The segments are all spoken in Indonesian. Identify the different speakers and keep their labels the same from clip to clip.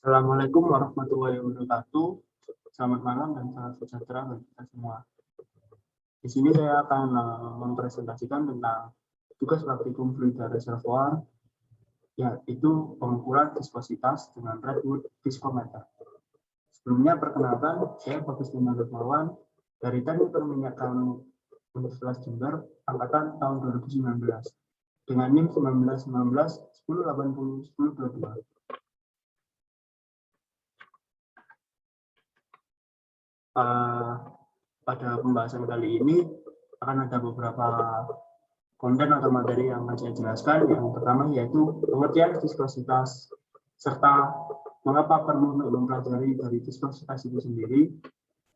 Speaker 1: Assalamualaikum warahmatullahi wabarakatuh. Selamat malam dan salam sejahtera bagi kita semua. Di sini saya akan mempresentasikan tentang tugas praktikum fluida reservoir, yaitu pengukuran viskositas dengan Redwood Viscometer. Sebelumnya perkenalkan, saya Bagus Bima Dermawan dari Teknik Perminyakan Universitas Jember, angkatan tahun 2019, dengan NIM 1919 1080 1022. Pada pembahasan kali ini akan ada beberapa konten atau materi yang akan saya jelaskan. Yang pertama yaitu pengertian viskositas serta mengapa perlu untuk mempelajari dari viskositas itu sendiri.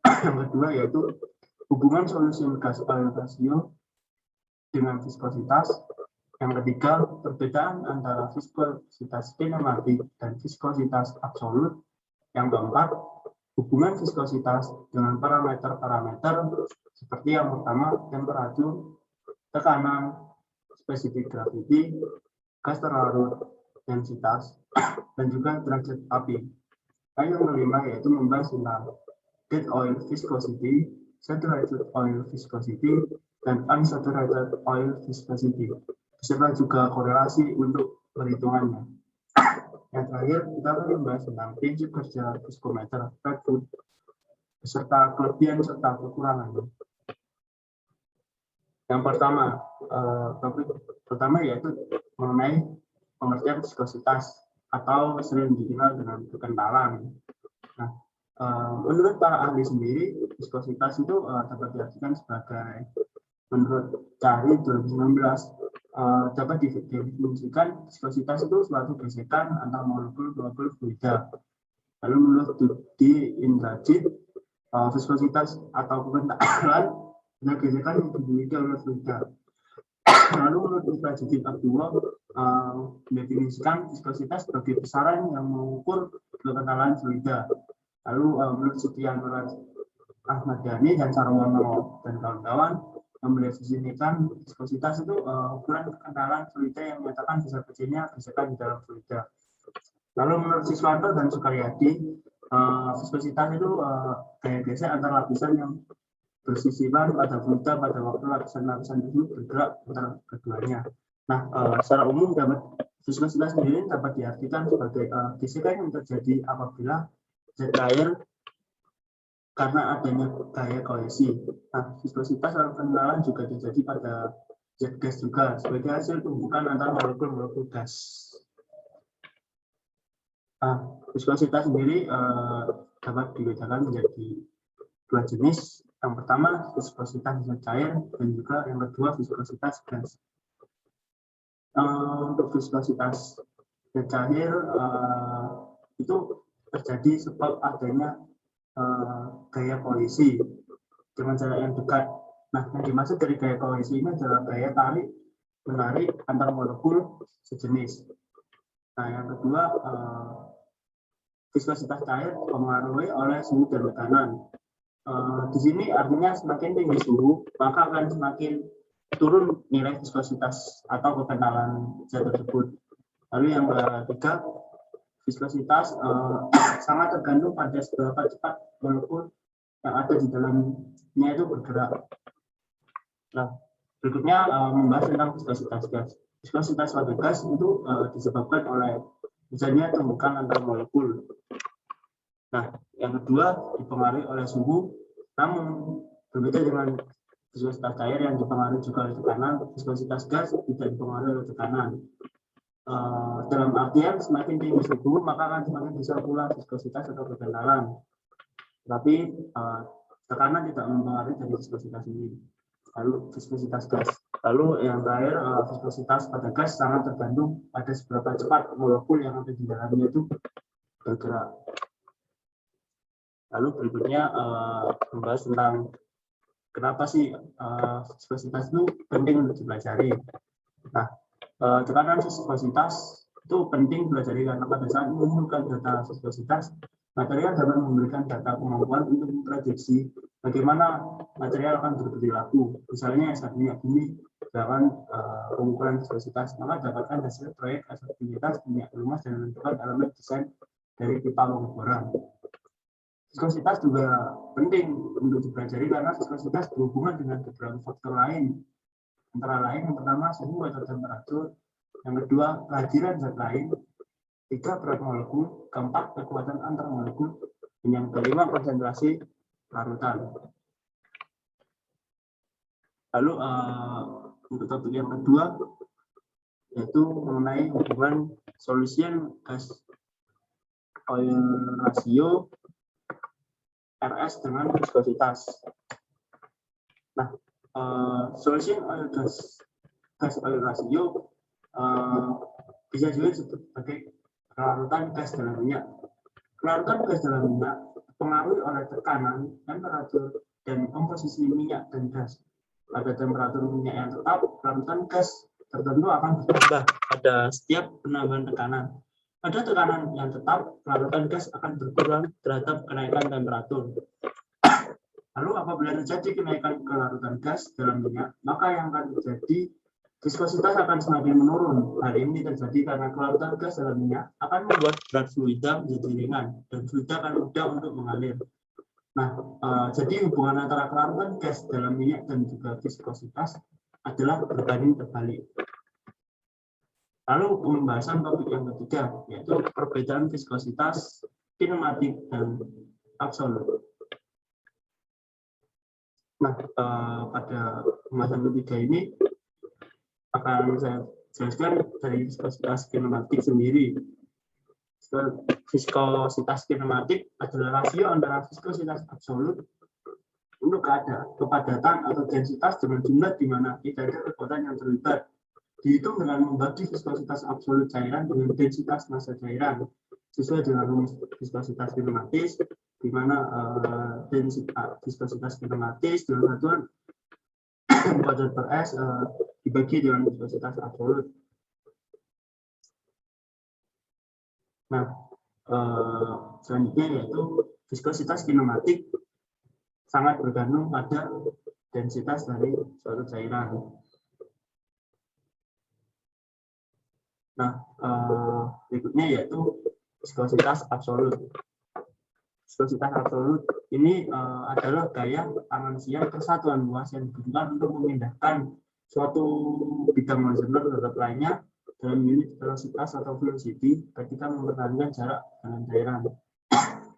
Speaker 1: Yang kedua yaitu hubungan solusi gas oil rasio dengan viskositas. Yang ketiga, perbedaan antara viskositas kinematik dan viskositas absolut. Yang keempat, hubungan viskositas dengan parameter-parameter seperti yang pertama, temperatur, tekanan, spesifik gravity, gas terlarut, densitas, dan juga derajat api. Dan yang kelima yaitu membahas tentang gas oil viscosity, saturated oil viscosity, dan unsaturated oil viscosity, beserta juga korelasi untuk perhitungannya. Yang terakhir, kita akan membahas tentang prinsip kerja viskometer Redwood beserta kelebihan serta kekurangannya. Yang topik pertama yaitu mengenai pengertian viskositas atau sering dikenal dengan kekentalan. Nah, menurut para ahli sendiri, viskositas itu dapat diartikan sebagai, menurut Cari 2019, dapat didefinisikan viskositas itu suatu gesekan antar molekul-molekul fluida. Lalu menurut Dudi Indrajit, viskositas atau kekentalan adalah gesekan yang dimiliki oleh fluida. Lalu menurut Indrajit Abdullah mendefinisikan viskositas sebagai besaran yang mengukur kekentalan fluida. Lalu menurut Setian Ahmad Dhani dan Sarwono dan kawan-kawan yang mendefinisikan viskositas itu ukuran kekentalan fluida yang menyatakan besar kecilnya gesekan di dalam fluida. Lalu menurut Siswanto dan Sukaryadi, viskositas itu gaya gesek antara lapisan yang bersisipan pada fluida pada waktu lapisan-lapisan itu bergerak antara keduanya. Nah, secara umum viskositas sendiri dapat diartikan sebagai gesekan yang terjadi apabila zat cair karena adanya gaya kohesi. Nah, viskositas dalam pengenalan juga terjadi pada zat gas juga sebagai hasil tumbukan antara molekul-molekul gas. Viskositas sendiri dapat dibedakan menjadi dua jenis. Yang pertama viskositas zat cair dan juga yang kedua viskositas gas. Untuk viskositas zat cair itu terjadi sebab adanya gaya kohesi dengan jarak yang dekat. Nah, yang dimaksud dari gaya kohesi ini adalah gaya tarik menarik antar molekul sejenis. Nah, yang kedua, viskositas cair dipengaruhi oleh suhu dan tekanan. Di sini artinya semakin tinggi suhu, maka akan semakin turun nilai viskositas atau kekentalan zat tersebut. Lalu yang ketiga, viskositas sangat tergantung pada seberapa cepat molekul yang ada di dalamnya itu bergerak. Nah, berikutnya membahas tentang viskositas gas. Viskositas pada gas itu disebabkan oleh misalnya tumbukan antar molekul. Nah, yang kedua dipengaruhi oleh suhu, namun berbeda dengan viskositas cair yang dipengaruhi juga oleh tekanan, viskositas gas tidak dipengaruhi oleh tekanan. Dalam artian semakin tinggi suhu maka akan semakin besar pula viskositas atau kekentalan. Tapi tekanan tidak mempengaruhi dari viskositas ini. Lalu viskositas gas. Lalu yang terakhir, viskositas pada gas sangat tergantung pada seberapa cepat molekul yang ada di dalamnya itu bergerak. Lalu berikutnya membahas tentang kenapa sih viskositas itu penting untuk dipelajari. Nah, tekanan viskositas itu penting dipelajari karena pada saat mengumpulkan data viskositas, material dapat memberikan data kemampuan untuk memprediksi bagaimana material akan berperilaku. Misalnya saat minyak bumi dalam pengukuran viskositas, maka dapatkan hasil proyek aseptabilitas minyak kelumas dan menentukan elemen desain dari pipa pengeboran. Viskositas juga penting untuk dipelajari karena viskositas berhubungan dengan beberapa faktor lain. Antara lain yang pertama suhu atau temperatur, yang kedua kehadiran zat lain, tiga berat molekul, keempat kekuatan antar molekul, dan yang kelima konsentrasi larutan. Lalu untuk topik yang kedua yaitu mengenai hubungan solution gas oil ratio RS dengan viskositas. Nah, solution oil gas oil ratio bisa juga disebut sebagai kelarutan gas dalam minyak. Kelarutan gas dalam minyak dipengaruhi oleh tekanan, temperatur, dan komposisi minyak dan gas. Pada temperatur minyak yang tetap, kelarutan gas tertentu akan berubah pada setiap penambahan tekanan. Pada tekanan yang tetap, kelarutan gas akan berkurang terhadap kenaikan temperatur. Lalu apabila terjadi kenaikan kelarutan gas dalam minyak, maka yang akan terjadi viskositas akan semakin menurun. Hal ini terjadi karena kelarutan gas dalam minyak akan membuat berat fluida menjadi ringan dan fluida akan mudah untuk mengalir. Nah, jadi hubungan antara kelarutan gas dalam minyak dan juga viskositas adalah berbanding terbalik. Lalu pembahasan topik yang ketiga yaitu perbedaan viskositas kinematik dan absolut. Nah, pada pembahasan ketiga ini akan saya jelaskan dari viskositas kinematik sendiri. Viskositas kinematik adalah rasio antara viskositas absolut untuk kepadatan atau densitas dengan jumlah di mana tidak ada kekuatan yang terlibat. Dihitung dengan membagi viskositas absolut cairan dengan densitas massa cairan sesuai dengan rumus viskositas kinematis, di mana densitas viskositas kinematis dalam satuan Padat per S dibagi dengan viskositas absolut. Nah, selanjutnya yaitu viskositas kinematik sangat bergantung pada densitas dari suatu cairan. Nah, berikutnya yaitu viskositas absolut. Viskositas absolut ini adalah gaya tangan siang kesatuan luas yang digunakan untuk memindahkan suatu bidang horizontal terhadap lainnya dalam unit velocitas atau velocity ketika mempertahankan jarak dengan cairan.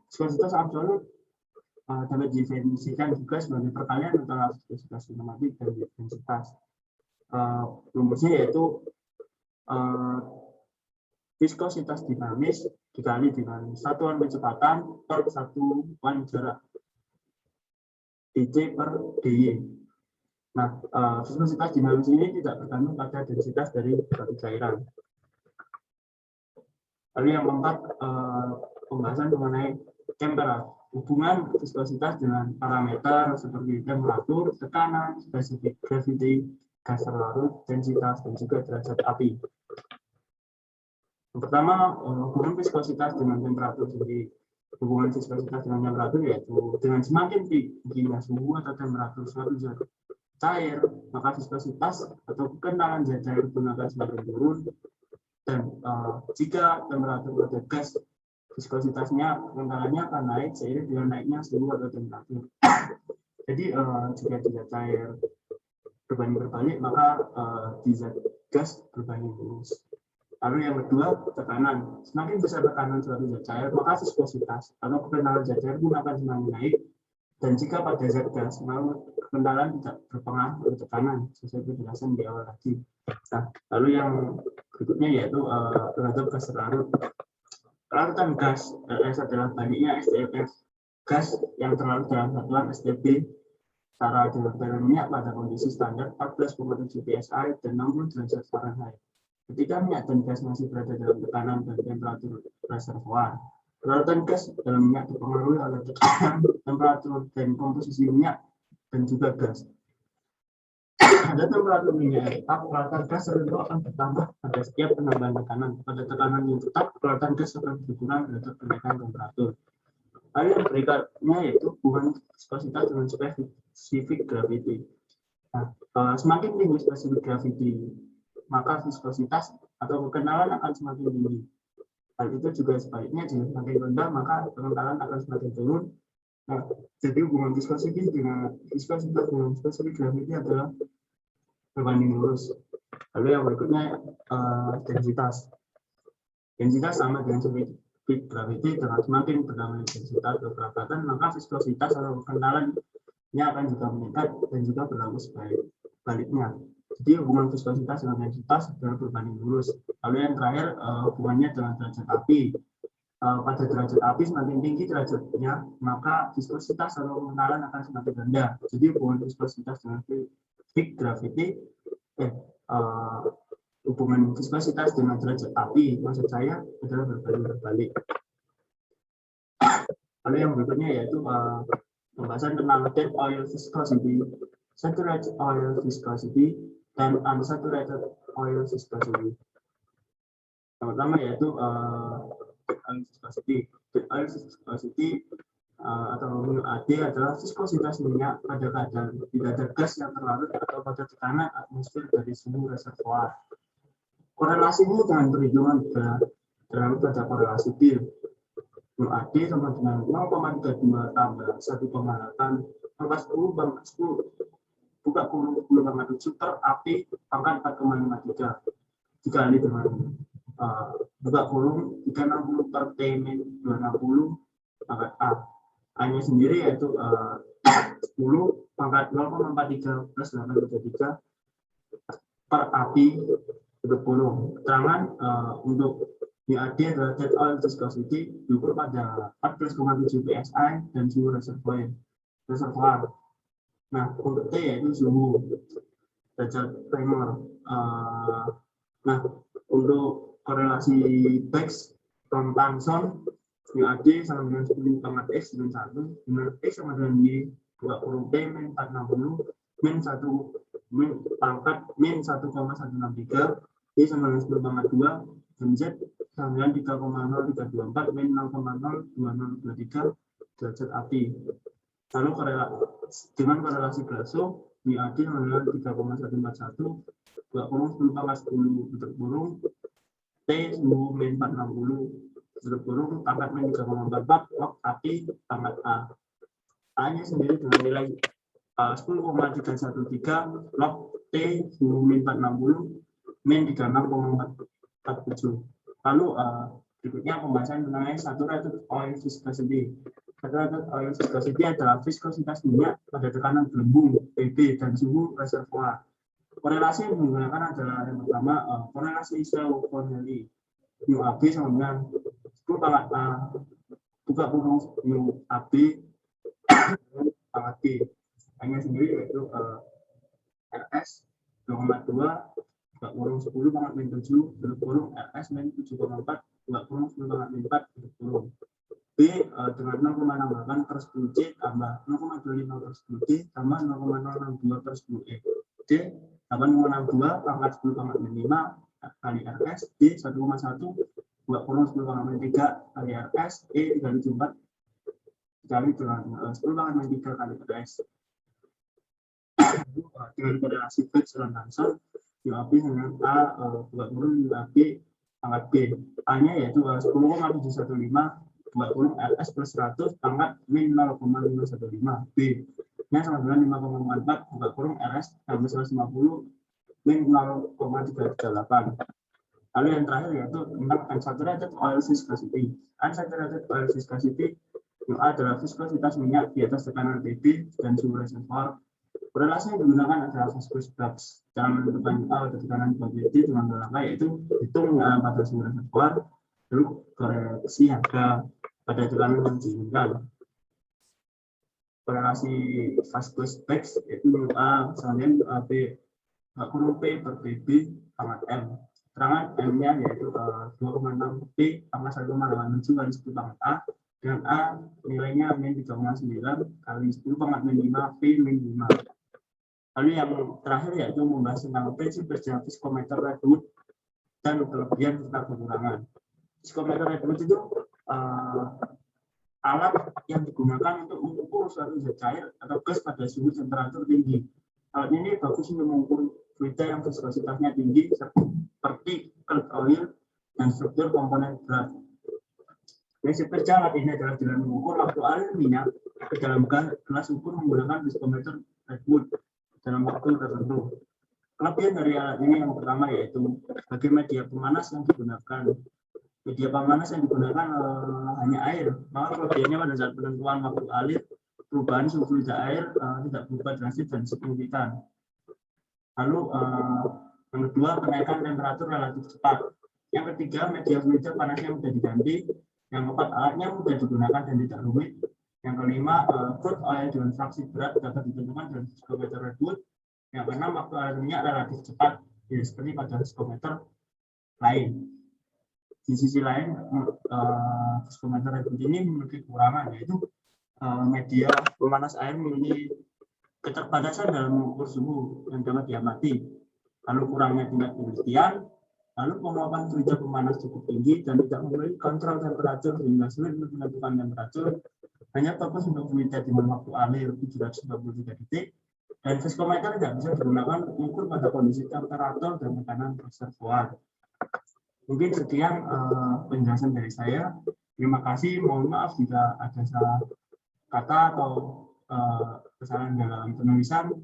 Speaker 1: Viskositas absolut dapat didefinisikan juga sebagai perkalian antara viskositas kinematik dan densitas. Rumusnya yaitu viskositas dinamis dikali dengan satuan kecepatan per satuan jarak dc per dy. Nah, viskositas dinamis ini tidak bergantung pada densitas dari suatu cairan. Lalu yang keempat, pembahasan mengenai temperatur. Hubungan viskositas dengan parameter seperti temperatur, tekanan, spesifik gravity, gas terlarut, densitas, dan juga derajat api. Yang pertama, hubungan viskositas dengan temperatur sendiri. Hubungan viskositas dengan temperatur yaitu dengan semakin tingginya suhu atau temperatur suatu zat cair, maka viskositas atau kekentalan zat cair pun akan semakin turun. Dan jika temperatur pada gas, viskositasnya kekentalannya akan naik seiring dengan naiknya suhu atau temperatur. Jadi jika di zat cair berbanding berbalik, maka di zat gas berbanding lurus. Lalu yang kedua, tekanan. Semakin besar tekanan suatu zat cair, maka viskositas atau kekentalan zat cair pun akan semakin naik. Dan jika pada zat gas, maka kekentalan tidak berpengaruh pada tekanan, sesuai penjelasan di awal tadi. Nah, lalu yang berikutnya yaitu terhadap gas terlarut. Kelarutan gas RS adalah baliknya STFF, gas yang terlarut dalam satuan STB secara dalam minyak pada kondisi standar 14,7 psi dan 60 derajat Fahrenheit. Ketika minyak dan gas masih berada dalam tekanan dan temperatur reservoir, kelarutan gas dalam minyak dipengaruhi oleh tekanan, temperatur, dan komposisi minyak dan juga gas. Pada temperatur minyak yang tetap, kelarutan gas tertentu akan bertambah pada setiap penambahan tekanan. Pada tekanan yang tetap, kelarutan gas akan berkurang terhadap kenaikan temperatur. Lalu yang berikutnya yaitu hubungan viskositas dengan spesifik gravity. Nah, semakin tinggi spesifik gravity, maka viskositas atau kekentalan akan semakin tinggi. Hal itu juga sebaliknya, jika semakin rendah maka pengentalan akan semakin turun. Nah, jadi hubungan viskositas dengan spesifik gravity adalah berbanding lurus. Lalu yang berikutnya densitas. Densitas sama dengan spesifik gravity, dengan semakin berdamai densitas kekerabatan, maka viskositas atau kekentalannya akan juga meningkat dan juga berlaku sebaliknya. Jadi hubungan viskositas dengan densitas adalah berbanding lurus. Lalu yang terakhir hubungannya dengan derajat api. Pada derajat api semakin tinggi derajatnya, maka viskositas atau kekentalan akan semakin rendah. Jadi hubungan viskositas dengan spesifik gravity hubungan viskositas dengan derajat api, maksud saya adalah berbalik. Lalu yang berikutnya yaitu pembahasan tentang dead oil viscosity, saturated oil viscosity, dan unsaturated oil viscosity. Yang pertama yaitu oil viscosity. Dead oil viscosity atau AD adalah viskositas minyak pada keadaan tidak ada gas yang terlarut atau pada tekanan atmosfer dari seluruh reservoir. Korelasi ini dengan perhitungan terlalu pada korelasi PIR. AD sama dengan 0,32 tambah 1,8 pangkat 10 pangkat 10 buka kurung 10 pangkat 7 per api pangkat 4,53 dikali dengan buka kurung 360 per T min 260 pangkat A. A-nya sendiri yaitu 10 pangkat 0,43 plus 8,33 per api untuk kurung. Keterangan untuk DAD adalah dead oil viscosity diukur pada 14,7 psi dan suhu reservoir. Nah, untuk T yaitu suhu derajat Kramer. Nah, untuk korelasi Bex from Thomson, DAD sama dengan 10 pangkat X min 1, dengan X sama dengan Y buka kurung T min 460 min 1 min pangkat min 1,163 Y sama dengan 10 pangkat 2 dan Z sama dengan 3,0324 min 0,02023 derajat api. Lalu dengan korelasi Glasgow, DAD sama dengan 3,141 buka kurung 10 pangkat 10 tutup kurung T suhu min 460 tutup kurung pangkat min 3,44 log api pangkat A. A-nya sendiri dengan nilai 10,313 log T suhu min 460 min 36,47. Lalu berikutnya pembahasan mengenai saturated oil viscosity. Saturated oil viscosity adalah viskositas minyak pada tekanan gelembung PB dan suhu reservoir. Korelasi yang digunakan adalah yang pertama korelasi Isow-Connelly. UAB sama dengan 10 pangkat A buka kurung UAB pangkat B. Hanya sendiri yaitu RS 2,2 buka kurung 10 pangkat min 7 tutup kurung RS min 7,4 buka kurung 10 pangkat min 4 tutup kurung. B dengan 0,68 per 10 C tambah 0,25 per 10 D tambah 0,062 per 10 E. D 8,62 pangkat 10 pangkat min 5 kali RS. D 1,1 buka kurung 10 pangkat min 3 kali RS. E 3,4 dikali dengan 10 pangkat min 3 kali RS. Dengan korelasi Bex dan Thomson, UAB dengan A buka kurung UAB pangkat B. A-nya yaitu 10,715 buka kurung RS plus 100 pangkat min 0,515 B-nya sama dengan 5,44 buka kurung RS tambah 150 min 0,338. Lalu yang terakhir yaitu tentang unsaturated oil viscosity. Unsaturated oil viscosity adalah viskositas minyak di atas tekanan PB dan suhu reservoir. Korelasi yang digunakan adalah viscous flux. Cara menentukan pada tekanan PB dengan langkah yaitu hitung pada suhu reservoir, lalu koreksi harga pada tekanan yang diinginkan. Korelasi viscous flux yaitu A sama dengan AB kurung P per PB pangkat M. Keterangan M-nya yaitu 2,6 P pangkat 1,87 kali 10 pangkat A dengan A nilainya min 3,9 kali 10 pangkat min 5 P min 5. Lalu yang terakhir yaitu membahas tentang prinsip kerja viskometer Redwood dan kelebihan serta kekurangan. Viskometer Redwood itu alat yang digunakan untuk mengukur suatu zat cair atau gas pada suhu temperatur tinggi. Alat ini bagus untuk mengukur fluida yang viskositasnya tinggi seperti crude oil dan struktur komponen berat. Prinsip kerja alat ini adalah dengan mengukur waktu alir minyak ke dalam gelas ukur menggunakan viskometer Redwood dalam waktu tertentu. Kelebihan dari alat ini yang pertama yaitu sebagai media pemanas yang digunakan. Media pemanas yang digunakan hanya air. Maka kelebihannya pada saat penentuan waktu alir, perubahan suhu fluida air tidak berubah drastis dan signifikan. Lalu yang kedua, kenaikan temperatur relatif cepat. Yang ketiga, media fluida panasnya mudah diganti. Yang keempat, alatnya mudah digunakan dan tidak rumit. Yang kelima, crude oil dengan fraksi berat dapat ditentukan dengan viskometer Redwood. Yang keenam, waktu alir minyak relatif cepat, ya, seperti pada viskometer lain. Di sisi lain, viskometer Redwood ini memiliki kekurangan, yaitu media pemanas air memiliki keterbatasan dalam mengukur suhu yang dapat diamati. Lalu kurangnya tingkat penelitian, lalu penguapan fluida pemanas cukup tinggi dan tidak memiliki kontrol temperatur sehingga sulit untuk menentukan temperatur. Hanya fokus untuk fluida dengan waktu alir 793 detik dan viskometer tidak bisa digunakan untuk mengukur pada kondisi temperatur dan tekanan reservoir. Mungkin sekian penjelasan dari saya. Terima kasih. Mohon maaf jika ada salah kata atau kesalahan dalam penulisan.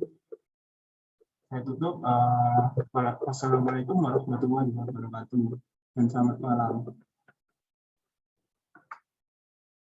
Speaker 1: Saya tutup. Wassalamualaikum warahmatullahi wabarakatuh dan selamat malam.